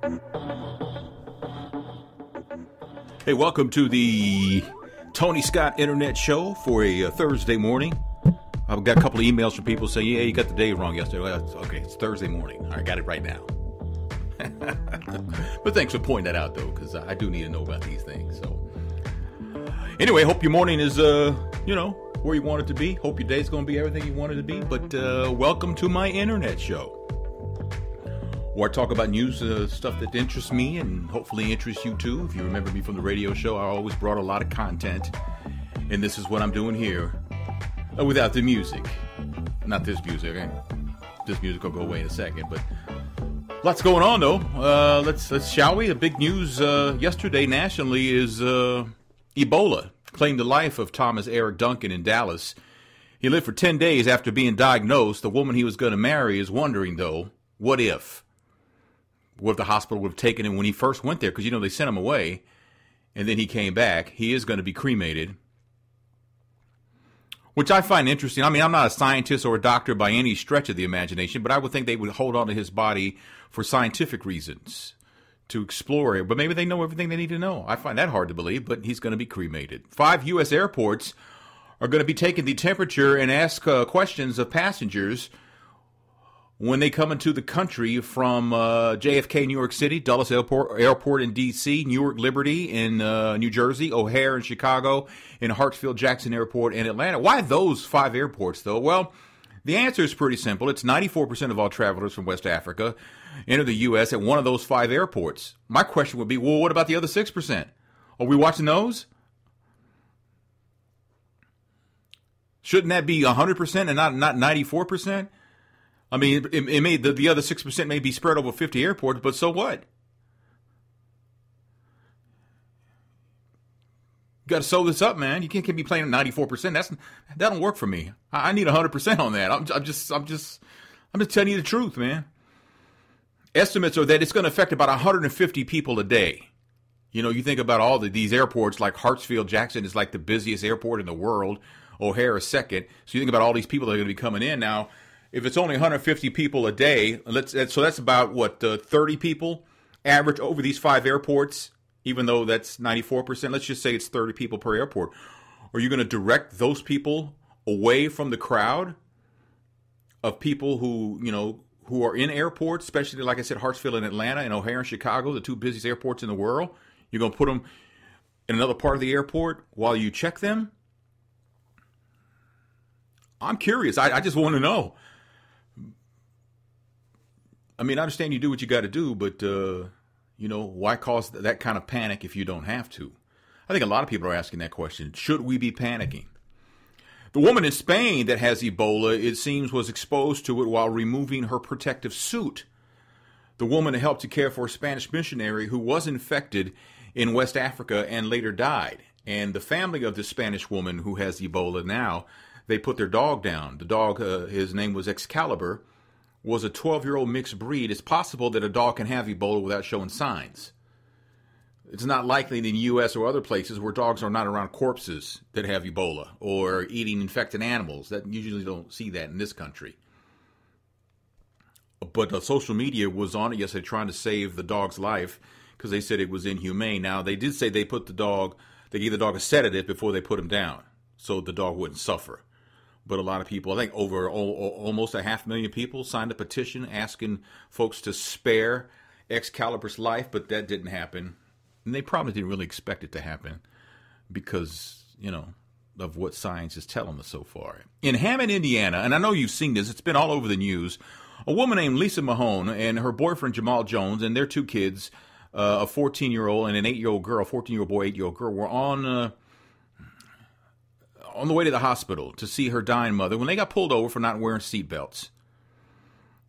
Hey, welcome to the Tony Scott Internet Show for a Thursday morning. I've got a couple of emails from people saying, yeah, you got the day wrong yesterday. Well, okay, it's Thursday morning. I got it right now. But thanks for pointing that out, though, because I do need to know about these things. So, anyway, hope your morning is, where you want it to be. Hope your day's going to be everything you want it to be. But welcome to my Internet Show, where I talk about news, stuff that interests me and hopefully interests you too. If you remember me from the radio show, I always brought a lot of content, and this is what I'm doing here without the music. Not this music. Okay? This music will go away in a second, but lots going on though. Let's shall we? The big news yesterday nationally is Ebola claimed the life of Thomas Eric Duncan in Dallas. He lived for 10 days after being diagnosed. The woman he was going to marry is wondering though, what if? What if the hospital would have taken him when he first went there? Because, they sent him away, and then he came back. He is going to be cremated, which I find interesting. I mean, I'm not a scientist or a doctor by any stretch of the imagination, but I would think they would hold on to his body for scientific reasons, to explore it. But maybe they know everything they need to know. I find that hard to believe, but he's going to be cremated. 5 U.S. airports are going to be taking the temperature and ask questions of passengers when they come into the country from JFK, New York City, Dulles Airport in D.C., Newark Liberty in New Jersey, O'Hare in Chicago, and Hartsfield Jackson Airport in Atlanta. Why those 5 airports, though? Well, the answer is pretty simple. It's 94% of all travelers from West Africa enter the U.S. at one of those 5 airports. My question would be, well, what about the other 6%? Are we watching those? Shouldn't that be 100% and not 94%? I mean, it may the other 6% may be spread over 50 airports, but so what? You got to sew this up, man. You can't be playing at 94%. That don't work for me. I need 100% on that. I'm just telling you the truth, man. Estimates are that it's going to affect about 150 people a day. You think about all these airports, like Hartsfield Jackson is like the busiest airport in the world. O'Hare is second. So you think about all these people that are going to be coming in now. If it's only 150 people a day, so that's about, 30 people average over these 5 airports, even though that's 94%. Let's just say it's 30 people per airport. Are you going to direct those people away from the crowd of people who are in airports, especially, like I said, Hartsfield and Atlanta and O'Hare and Chicago, the 2 busiest airports in the world? You're going to put them in another part of the airport while you check them? I'm curious. I just want to know. I mean, I understand you do what you got to do, but, why cause that kind of panic if you don't have to? I think a lot of people are asking that question. Should we be panicking? The woman in Spain that has Ebola, it seems, was exposed to it while removing her protective suit. The woman helped to care for a Spanish missionary who was infected in West Africa and later died. And the family of the Spanish woman who has Ebola now, they put their dog down. The dog, his name was Excalibur, was a 12-year-old mixed breed. It's possible that a dog can have Ebola without showing signs. It's not likely in the U.S. or other places where dogs are not around corpses that have Ebola or eating infected animals. That usually don't see that in this country. But social media was on it yesterday trying to save the dog's life because they said it was inhumane. Now, they did say they gave the dog a sedative before they put him down so the dog wouldn't suffer. But a lot of people, I think over almost 500,000 people signed a petition asking folks to spare Excalibur's life, but that didn't happen. And they probably didn't really expect it to happen because, of what science is telling us so far. In Hammond, Indiana, and I know you've seen this, it's been all over the news, a woman named Lisa Mahone and her boyfriend Jamal Jones and their 2 kids, a 14-year-old and an 8-year-old girl, 14-year-old boy, 8-year-old girl, were on the way to the hospital to see her dying mother when they got pulled over for not wearing seatbelts.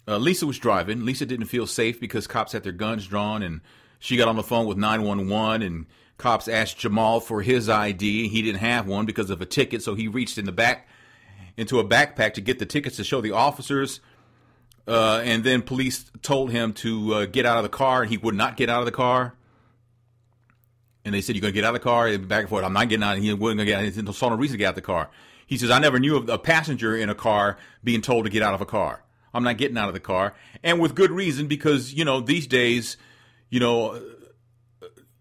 Lisa was driving. Lisa didn't feel safe because cops had their guns drawn, and she got on the phone with 911, and cops asked Jamal for his ID. He didn't have one because of a ticket, so he reached into a backpack to get the tickets to show the officers, and then police told him to get out of the car, and he would not get out of the car. And they said, "You're going to get out of the car?" And back and forth. "I'm not getting out." And he wasn't going to get out. He saw no reason to get out of the car. He says, "I never knew of a passenger in a car being told to get out of a car. I'm not getting out of the car." And with good reason, because, these days, you know,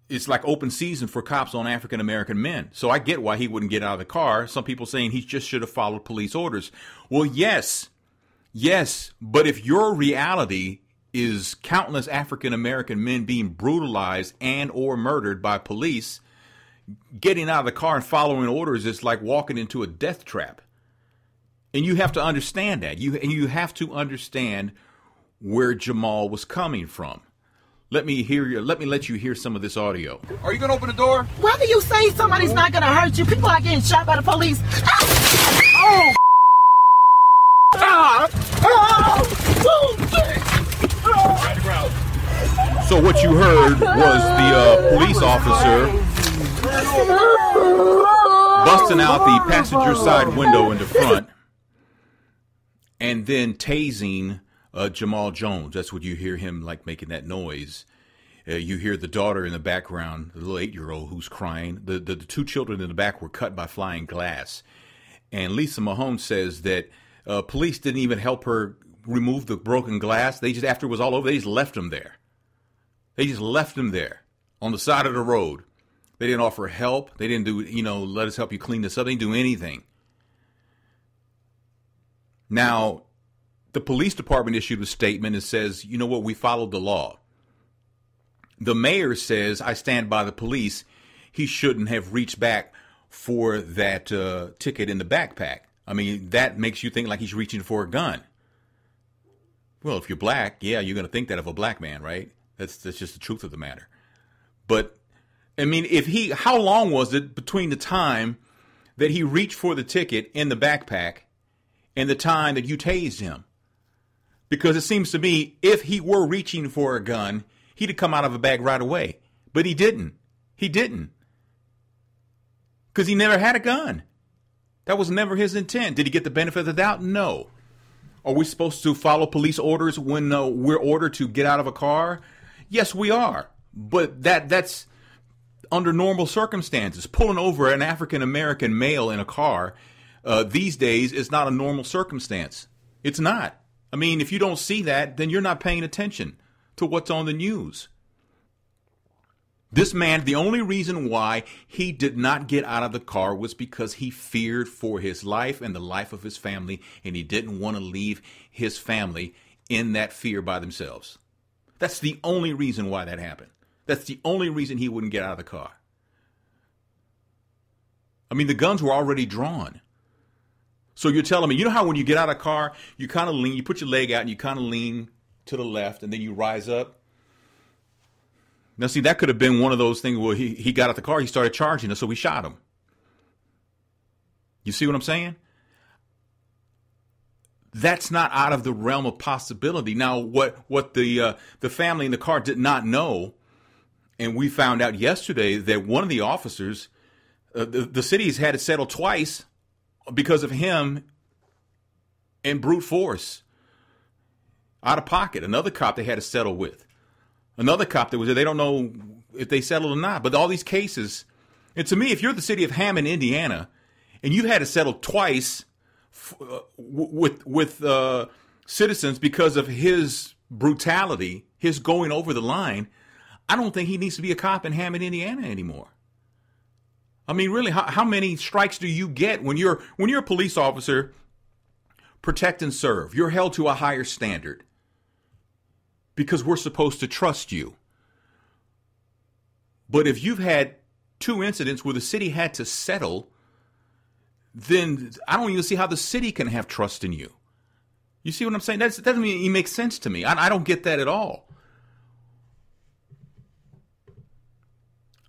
it's like open season for cops on African American men. So I get why he wouldn't get out of the car. Some people saying he just should have followed police orders. Well, yes, but if your reality is countless African American men being brutalized and or murdered by police, getting out of the car and following orders is like walking into a death trap. And you have to understand that. You have to understand where Jamal was coming from. Let me let you hear some of this audio. Are you gonna open the door? Why do you say somebody's not gonna hurt you? People are getting shot by the police. Oh! So what you heard was the police officer busting out the passenger side window in the front and then tasing Jamal Jones. That's what you hear him like making that noise. You hear the daughter in the background, the little 8-year-old who's crying. The two children in the back were cut by flying glass. And Lisa Mahone says that police didn't even help her remove the broken glass. They just, after it was all over, they just left him there. They just left him there on the side of the road. They didn't offer help. They didn't do, let us help you clean this up. They didn't do anything. Now, the police department issued a statement and says, you know what, we followed the law. The mayor says, I stand by the police. He shouldn't have reached back for that ticket in the backpack. I mean, that makes you think like he's reaching for a gun. Well, if you're black, yeah, you're going to think that of a black man, right? That's just the truth of the matter. But, I mean, how long was it between the time that he reached for the ticket in the backpack and the time that you tased him? Because it seems to me, if he were reaching for a gun, he'd have come out of a bag right away. But he didn't. He didn't. Because he never had a gun. That was never his intent. Did he get the benefit of the doubt? No. Are we supposed to follow police orders when we're ordered to get out of a car? Yes, we are. But that's under normal circumstances. Pulling over an African-American male in a car these days is not a normal circumstance. It's not. I mean, if you don't see that, then you're not paying attention to what's on the news. This man, the only reason why he did not get out of the car was because he feared for his life and the life of his family, and he didn't want to leave his family in that fear by themselves. That's the only reason why that happened. That's the only reason he wouldn't get out of the car. I mean, the guns were already drawn. So you're telling me, you know how when you get out of a car, you kind of lean, you put your leg out and you kind of lean to the left and then you rise up? Now, see, that could have been one of those things where he got out the car, he started charging us, so we shot him. You see what I'm saying? That's not out of the realm of possibility. Now, what the family in the car did not know, and we found out yesterday that one of the officers, the city's had it settled twice because of him and brute force, out of pocket. Another cop they had to settle with. Another cop that was there, they don't know if they settled or not. But all these cases, and to me, if you're the city of Hammond, Indiana, and you had to settle twice with citizens because of his brutality, his going over the line, I don't think he needs to be a cop in Hammond, Indiana anymore. I mean, really, how many strikes do you get when you're a police officer? Protect and serve. You're held to a higher standard because we're supposed to trust you. But if you've had 2 incidents where the city had to settle, then I don't even see how the city can have trust in you. You see what I'm saying? That doesn't mean it makes sense to me. I don't get that at all.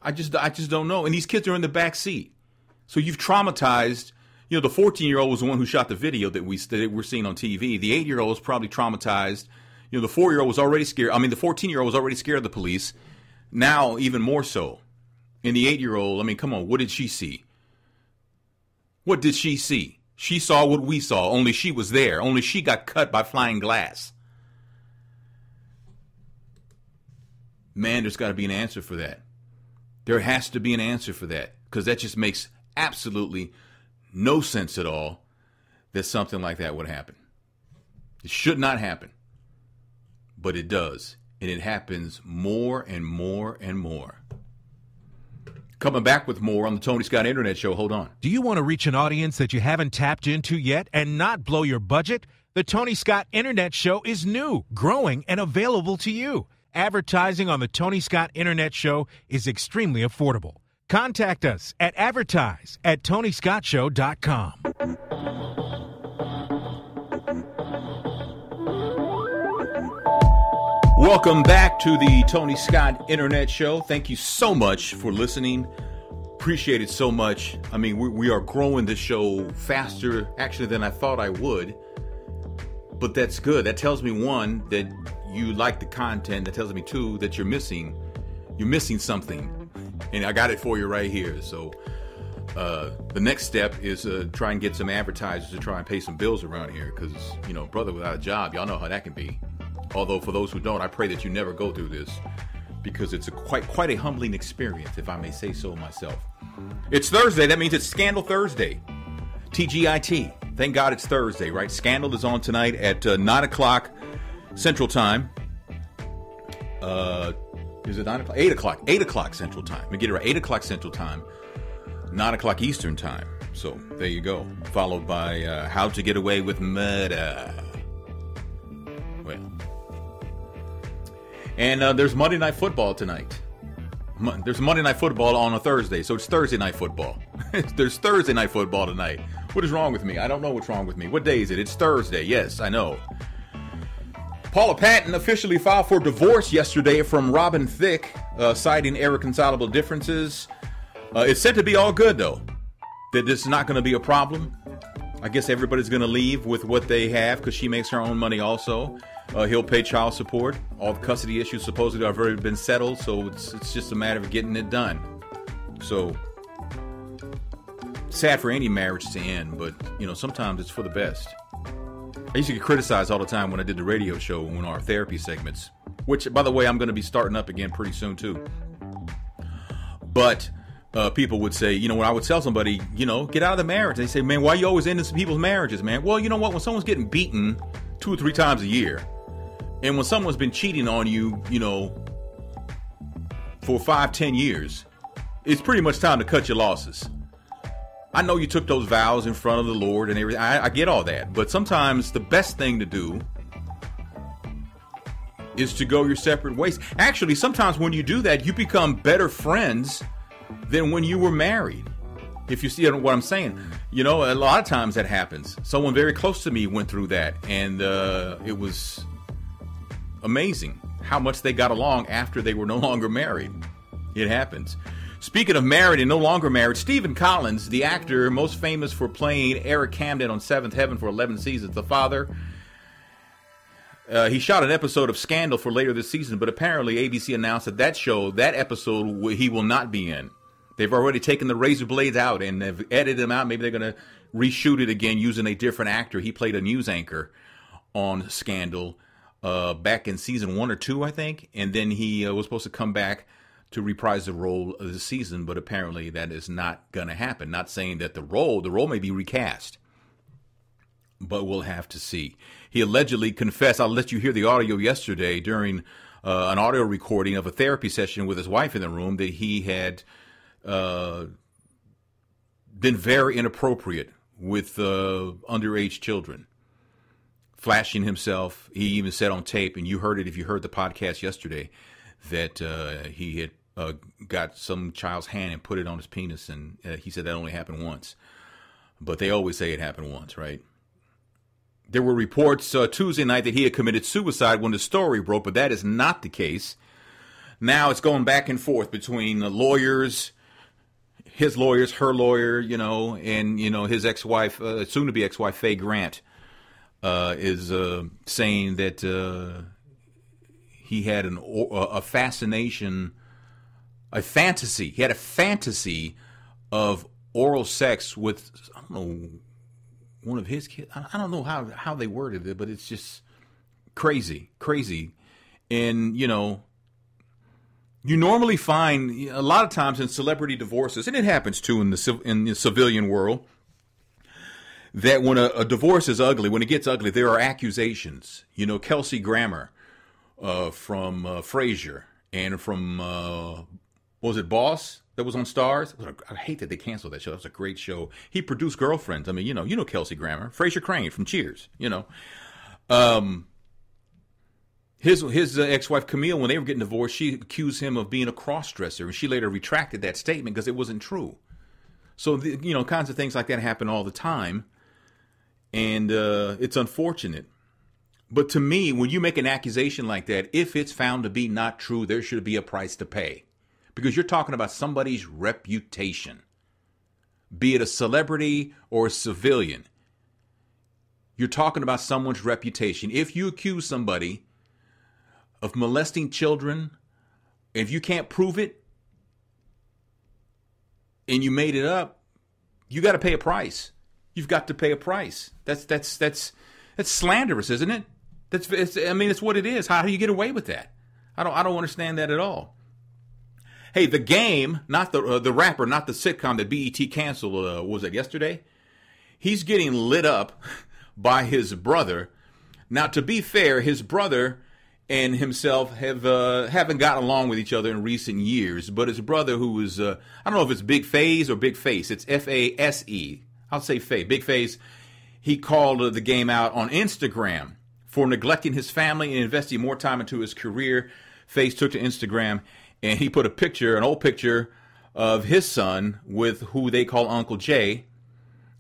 I just don't know. And these kids are in the back seat. So you've traumatized, the 14-year-old was the one who shot the video that we're seeing on TV. The 8-year-old was probably traumatized. The 4-year-old was already scared. I mean, the 14-year-old was already scared of the police. Now, even more so. And the 8-year-old, I mean, come on, what did she see? What did she see? She saw what we saw, only she was there. Only she got cut by flying glass. Man, there's got to be an answer for that. There has to be an answer for that, because that just makes absolutely no sense at all that something like that would happen. It should not happen, but it does. And it happens more and more and more. Coming back with more on the Tony Scott Internet Show. Hold on. Do you want to reach an audience that you haven't tapped into yet and not blow your budget? The Tony Scott Internet Show is new, growing, and available to you. Advertising on the Tony Scott Internet Show is extremely affordable. Contact us at advertise@TonyScottShow.com. Welcome back to the Tony Scott Internet Show. Thank you so much for listening. Appreciate it so much. I mean, we are growing this show faster, actually, than I thought I would. But that's good. That tells me, one, that you like the content. That tells me, two, that you're missing something. And I got it for you right here. So the next step is try and get some advertisers to try and pay some bills around here. Because, you know, brother without a job, y'all know how that can be. Although for those who don't, I pray that you never go through this. Because it's quite a humbling experience, if I may say so myself. It's Thursday. That means it's Scandal Thursday. TGIT. Thank God it's Thursday, right? Scandal is on tonight at 9 o'clock Central Time. Is it 9 o'clock? 8 o'clock. 8 o'clock Central Time. Let me get it right. 8 o'clock Central Time. 9 o'clock Eastern Time. So there you go. Followed by How to Get Away with Murder. Well. And there's Monday Night Football tonight. There's Monday Night Football on a Thursday, so it's Thursday Night Football. There's Thursday Night Football tonight. What is wrong with me? I don't know what's wrong with me. What day is it? It's Thursday. Yes, I know. Paula Patton officially filed for divorce yesterday from Robin Thicke, citing irreconcilable differences. It's said to be all good, though. That this is not going to be a problem. I guess everybody's going to leave with what they have because she makes her own money also. He'll pay child support. All the custody issues supposedly have already been settled, so it's just a matter of getting it done. So, sad for any marriage to end, but, you know, sometimes it's for the best. I used to get criticized all the time when I did the radio show in our therapy segments, which, by the way, I'm going to be starting up again pretty soon, too. But people would say, you know, when I would tell somebody, you know, get out of the marriage, they say, man, why you always ending people's marriages, man? Well, you know what? When someone's getting beaten 2 or 3 times a year, and when someone's been cheating on you, you know, for 5-10 years, it's pretty much time to cut your losses. I know you took those vows in front of the Lord and everything. I get all that. But sometimes the best thing to do is to go your separate ways. Actually, sometimes when you do that, you become better friends than when you were married. If you see what I'm saying. You know, a lot of times that happens. Someone very close to me went through that. And it was amazing how much they got along after they were no longer married. It happens. Speaking of married and no longer married, Stephen Collins, the actor most famous for playing Eric Camden on Seventh Heaven for 11 seasons, the father, he shot an episode of Scandal for later this season, but apparently ABC announced that episode he will not be in. They've already taken the razor blades out and they've edited them out. Maybe they're going to reshoot it again using a different actor. He played a news anchor on Scandal back in season 1 or 2, I think. And then he was supposed to come back to reprise the role of the season, but apparently that is not going to happen. Not saying that the role may be recast, but we'll have to see. He allegedly confessed, I'll let you hear the audio yesterday during an audio recording of a therapy session with his wife in the room, that he had been very inappropriate with underage children. Flashing himself. He even said on tape, and you heard it if you heard the podcast yesterday, that he had got some child's hand and put it on his penis, and he said that only happened once. But they always say it happened once, right? There were reports Tuesday night that he had committed suicide when the story broke, but that is not the case. Now it's going back and forth between the lawyers, his lawyers, her lawyer, you know, and, you know, his ex-wife, soon-to-be ex-wife, Faye Grant, is saying that he had a fascination, a fantasy. He had a fantasy of oral sex with, I don't know, one of his kids. I don't know how they worded it, but it's just crazy. And, you know, you normally find a lot of times in celebrity divorces, and it happens too in the civilian world, that when a divorce is ugly, when it gets ugly, there are accusations. You know, Kelsey Grammer from Frasier and from, what was it, Boss? That was on Stars. I hate that they canceled that show. That was a great show. He produced Girlfriends. I mean, you know Kelsey Grammer. Frasier Crane from Cheers, you know. His ex-wife Camille, when they were getting divorced, she accused him of being a cross-dresser, and she later retracted that statement because it wasn't true. So, kinds of things like that happen all the time, and it's unfortunate. But to me, when you make an accusation like that, if it's found to be not true, there should be a price to pay. Because you're talking about somebody's reputation, be it a celebrity or a civilian. You're talking about someone's reputation. If you accuse somebody of molesting children, if you can't prove it, and you made it up, you got to pay a price. You've got to pay a price. That's slanderous, isn't it? It's what it is. How do you get away with that? I don't understand that at all. Hey, The Game, not the rapper, not the sitcom that BET canceled, was it yesterday? He's getting lit up by his brother. Now, to be fair, his brother and himself haven't gotten along with each other in recent years. But his brother, who is, I don't know if it's Big Faze or Big Face. It's F-A-S-E. I'll say Faze. Big Faze. He called The Game out on Instagram for neglecting his family and investing more time into his career. Faze took to Instagram and he put an old picture of his son with who they call Uncle Jay,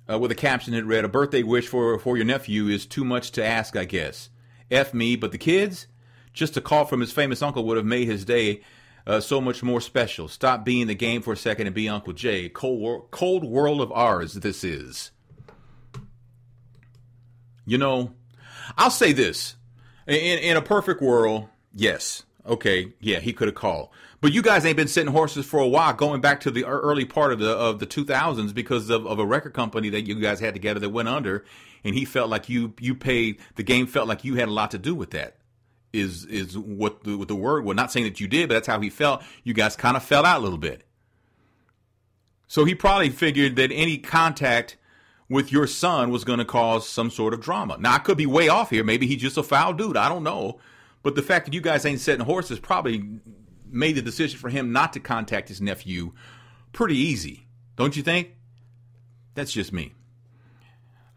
with a caption that read, "A birthday wish for your nephew is too much to ask, I guess. F me, but the kids? Just a call from his famous uncle would have made his day so much more special. Stop being The Game for a second and be Uncle Jay. Cold world of ours this is." I'll say this. In a perfect world, yes. Okay, yeah, he could have called. But you guys ain't been sitting horses for a while, going back to the early part of the 2000s because of a record company that you guys had together that went under, and he felt like you paid, The Game felt like you had a lot to do with that, is what the word was. Not saying that you did, but that's how he felt. You guys kind of fell out a little bit. So he probably figured that any contact with your son was going to cause some sort of drama. Now, I could be way off here. Maybe he's just a foul dude. I don't know. But the fact that you guys ain't setting horses probably made the decision for him not to contact his nephew pretty easy. Don't you think? That's just me.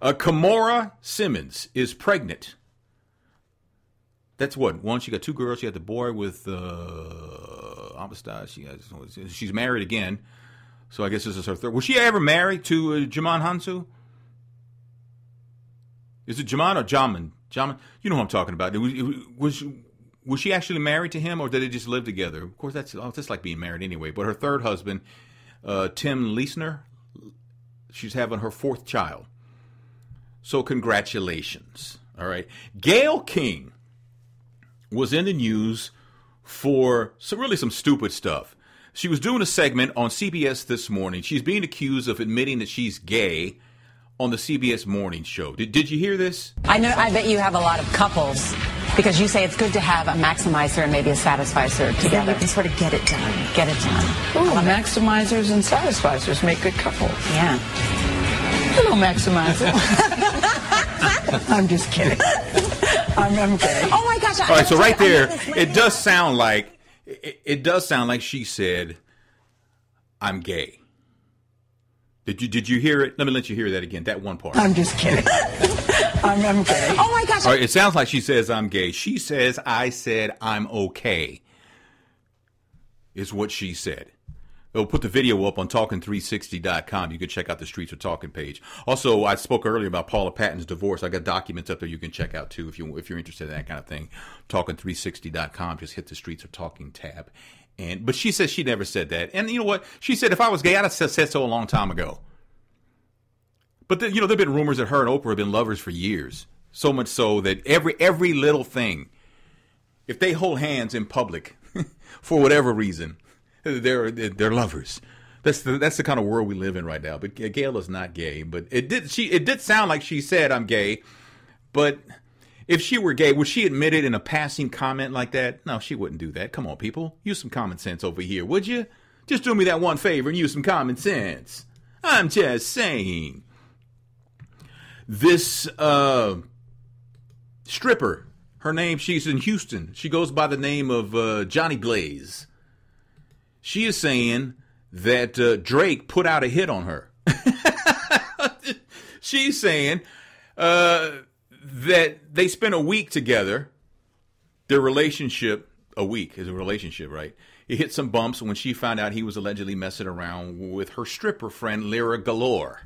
Kimora Simmons is pregnant. That's what? One, she got two girls. She had the boy with Amistad. She's married again. So I guess this is her third. Was she ever married to Jaman Hansu? Is it Jaman or Jaman? Jaman, you know who I'm talking about. Was she actually married to him, or did they just live together? Of course, that's like being married anyway. But her third husband, Tim Leisner, she's having her fourth child. So congratulations. All right. Gayle King was in the news for some stupid stuff. She was doing a segment on CBS this morning. She's being accused of admitting that she's gay on the CBS Morning Show. Did you hear this? I bet you have a lot of couples because you say it's good to have a maximizer and maybe a satisficer together. You can sort of get it done. Get it done. Ooh, maximizers and satisficers make good couples. Yeah. Hello, maximizer. I'm just kidding. I'm kidding. Oh my gosh! All right, so right there, it does sound like she said, "I'm gay." Did you hear it? Let me let you hear that again. That one part. I'm just kidding. I'm kidding. Oh my gosh! All right, it sounds like she says I'm gay. She says I said I'm okay. Is what she said. We'll put the video up on talking360.com. You can check out the Streets Are Talking page. Also, I spoke earlier about Paula Patton's divorce. I got documents up there you can check out too if you're interested in that kind of thing. Talking360.com. Just hit the Streets Are Talking tab. But she says she never said that. And you know what? She said if I was gay, I'd have said so a long time ago. But there have been rumors that her and Oprah have been lovers for years. So much so that every little thing, if they hold hands in public, for whatever reason, they're lovers. That's the kind of world we live in right now. But Gayle is not gay. But it did sound like she said I'm gay. But if she were gay, would she admit it in a passing comment like that? No, she wouldn't do that. Come on, people. Use some common sense over here, would you? Just do me that one favor and use some common sense. I'm just saying. This stripper, Her name, she's in Houston. She goes by the name of Johnny Blaze. She is saying that Drake put out a hit on her. She's saying that they spent a week together. Their relationship, a week is a relationship, right? It hit some bumps when she found out he was allegedly messing around with her stripper friend, Lyra Galore.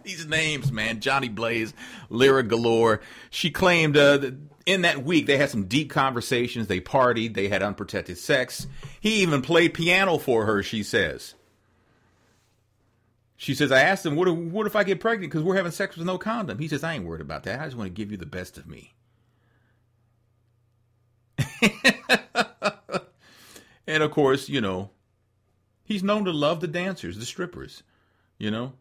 These names, man. Johnny Blaze, Lyra Galore. She claimed that in that week they had some deep conversations. They partied. They had unprotected sex. He even played piano for her, she says. She says, I asked him, what if I get pregnant because we're having sex with no condom? He says, I ain't worried about that. I just want to give you the best of me. And, of course, you know, he's known to love the dancers, the strippers, you know.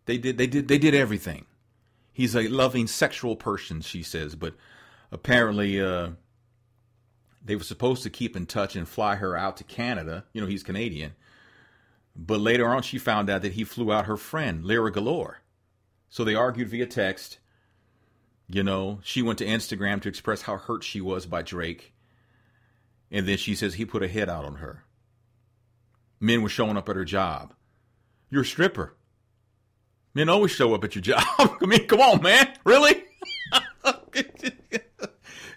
They did everything. He's a loving sexual person, she says, but apparently they were supposed to keep in touch and fly her out to Canada. You know, he's Canadian. But later on, she found out that he flew out her friend, Lyra Galore. So they argued via text. You know, she went to Instagram to express how hurt she was by Drake. And then she says he put a hit out on her. Men were showing up at her job. You're a stripper. Men always show up at your job. I mean, come on, man. Really?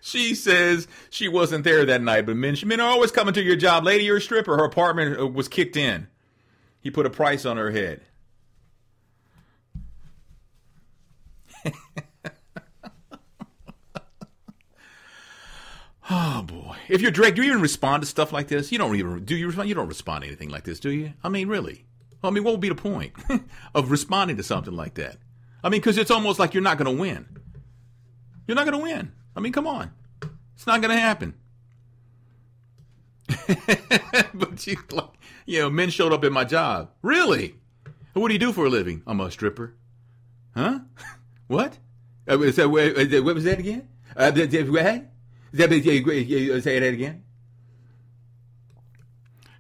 She says she wasn't there that night, but men are always coming to your job. Lady, you're a stripper. Her apartment was kicked in. He put a price on her head. Oh, boy. If you're Drake, do you even respond to stuff like this? You don't respond to anything like this, do you? I mean, really? I mean, what would be the point of responding to something like that? I mean, because it's almost like you're not going to win. You're not going to win. I mean, come on. It's not going to happen. But men showed up at my job. Really? What do you do for a living? I'm a stripper. Huh? What? What was that again? Say that again.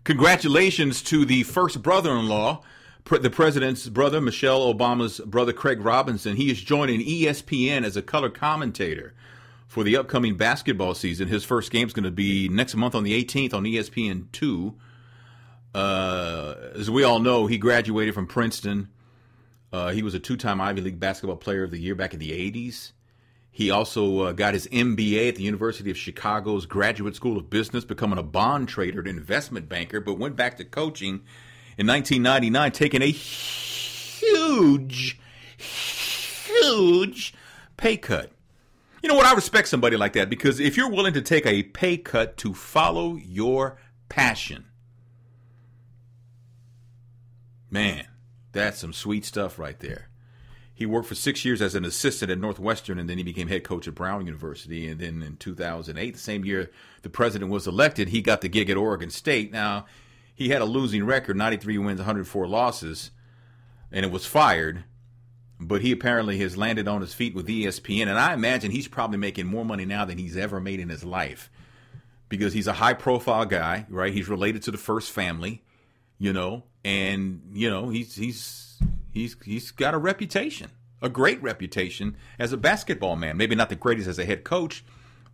Congratulations to the first brother-in-law, the president's brother, Michelle Obama's brother, Craig Robinson. He is joining ESPN as a color commentator for the upcoming basketball season. His first game is going to be next month on the 18th on ESPN2. As we all know, he graduated from Princeton. He was a two-time Ivy League Basketball Player of the Year back in the 80s. He also got his MBA at the University of Chicago's Graduate School of Business, becoming a bond trader and investment banker, but went back to coaching in 1999, taking a huge pay cut. You know what? I respect somebody like that, because if you're willing to take a pay cut to follow your passion, man, that's some sweet stuff right there. He worked for 6 years as an assistant at Northwestern, and then he became head coach at Brown University. And then in 2008, the same year the president was elected, he got the gig at Oregon State. Now, he had a losing record, 93 wins, 104 losses, and it was fired. But he apparently has landed on his feet with ESPN, and I imagine he's probably making more money now than he's ever made in his life, because he's a high-profile guy, right? He's related to the first family, you know, and you know he's got a reputation, a great reputation as a basketball man. Maybe not the greatest as a head coach,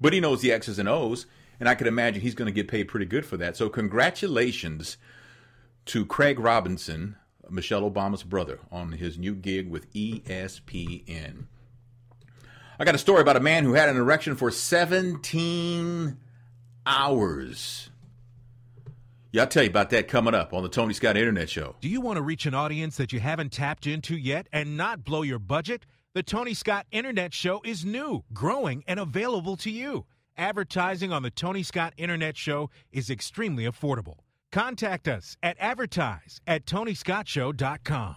but he knows the X's and O's, and I could imagine he's going to get paid pretty good for that. So congratulations to Craig Robinson, Michelle Obama's brother, on his new gig with ESPN. I got a story about a man who had an erection for 17 hours. Yeah, I'll tell you about that coming up on the Tony Scott Internet Show. Do you want to reach an audience that you haven't tapped into yet and not blow your budget? The Tony Scott Internet Show is new, growing, and available to you. Advertising on the Tony Scott Internet Show is extremely affordable. Contact us at advertise@TonyScottShow.com.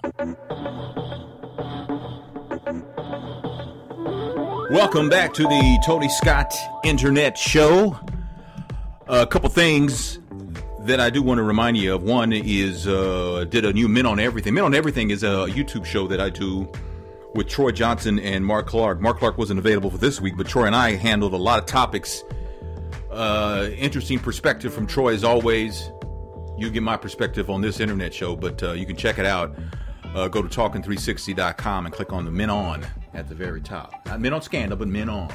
Welcome back to the Tony Scott Internet Show. A couple things that I do want to remind you of. One is did a new Men on Everything. Men on Everything is a YouTube show that I do with Troy Johnson and Mark Clark. Mark Clark wasn't available for this week, but Troy and I handled a lot of topics. Interesting perspective from Troy as always. You get my perspective on this internet show, but you can check it out. Go to talking360.com and click on the Men On at the very top. Not Men on Scandal, but Men On.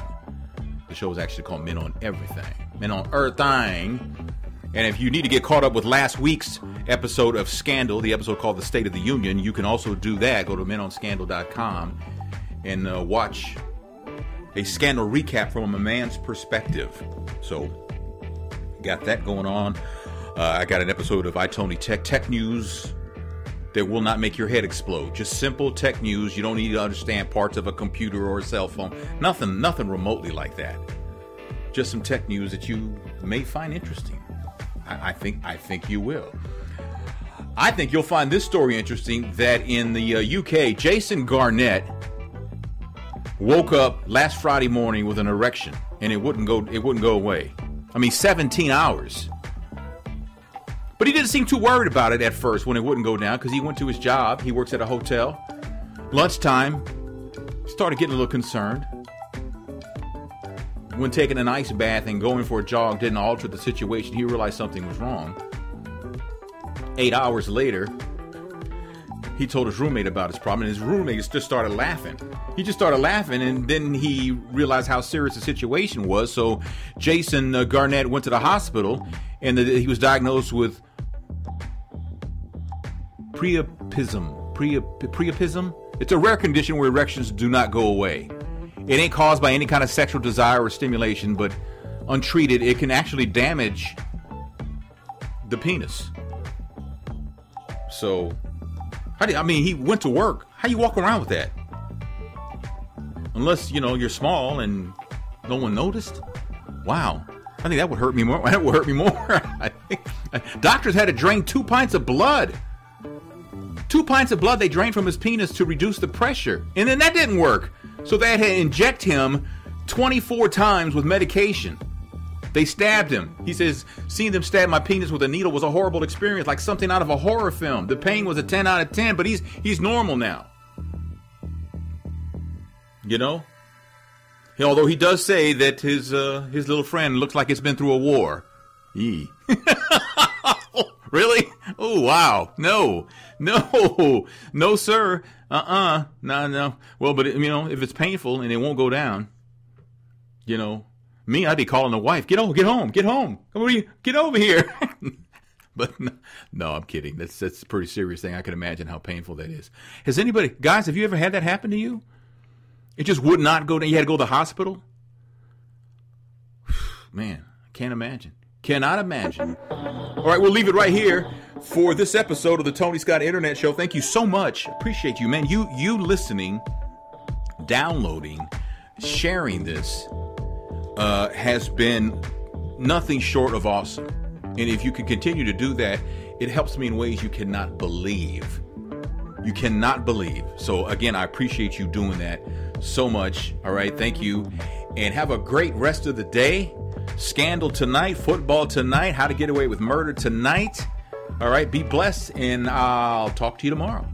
The show is actually called Men on Everything. Men on Everything. And if you need to get caught up with last week's episode of Scandal, the episode called The State of the Union, you can also do that. Go to menonscandal.com and watch a Scandal recap from a man's perspective. So, got that going on. I got an episode of iTony Tech News that will not make your head explode. Just simple tech news. You don't need to understand parts of a computer or a cell phone. Nothing remotely like that. Just some tech news that you may find interesting. I think you will. I think you'll find this story interesting, that in the UK, Jason Garnett woke up last Friday morning with an erection, and it wouldn't go away. I mean, 17 hours. But he didn't seem too worried about it at first when it wouldn't go down, because he went to his job. He works at a hotel. Lunchtime, started getting a little concerned. When taking an ice bath and going for a jog didn't alter the situation, he realized something was wrong. 8 hours later, he told his roommate about his problem, and his roommate just started laughing. He just started laughing, and then he realized how serious the situation was. So Jason Garnett went to the hospital, and he was diagnosed with priapism. Priapism? It's a rare condition where erections do not go away. It ain't caused by any kind of sexual desire or stimulation, but untreated, it can actually damage the penis. So, he went to work. How do you walk around with that? Unless, you're small and no one noticed. Wow. I think that would hurt me more. That would hurt me more. I think doctors had to drain 2 pints of blood. 2 pints of blood they drained from his penis to reduce the pressure. And then that didn't work. So they had to inject him 24 times with medication. They stabbed him. He says, seeing them stab my penis with a needle was a horrible experience, like something out of a horror film. The pain was a 10 out of 10, but he's normal now. Although he does say that his little friend looks like it's been through a war. Really? Oh, wow. No, sir. No. Well, but if it's painful and it won't go down, me, I'd be calling the wife. Get home. Get over here. But no, I'm kidding. That's a pretty serious thing. I can imagine how painful that is. Guys, have you ever had that happen to you? It just would not go down. You had to go to the hospital? Man, I can't imagine. Cannot imagine. All right, we'll leave it right here for this episode of the Tony Scott Internet Show. Thank you so much. Appreciate you, man. You listening, downloading, sharing this has been nothing short of awesome. And if you can continue to do that, it helps me in ways you cannot believe. You cannot believe. So again, I appreciate you doing that so much. All right, thank you. And have a great rest of the day. Scandal tonight, football tonight, how to get away with murder tonight. All right, be blessed, and I'll talk to you tomorrow.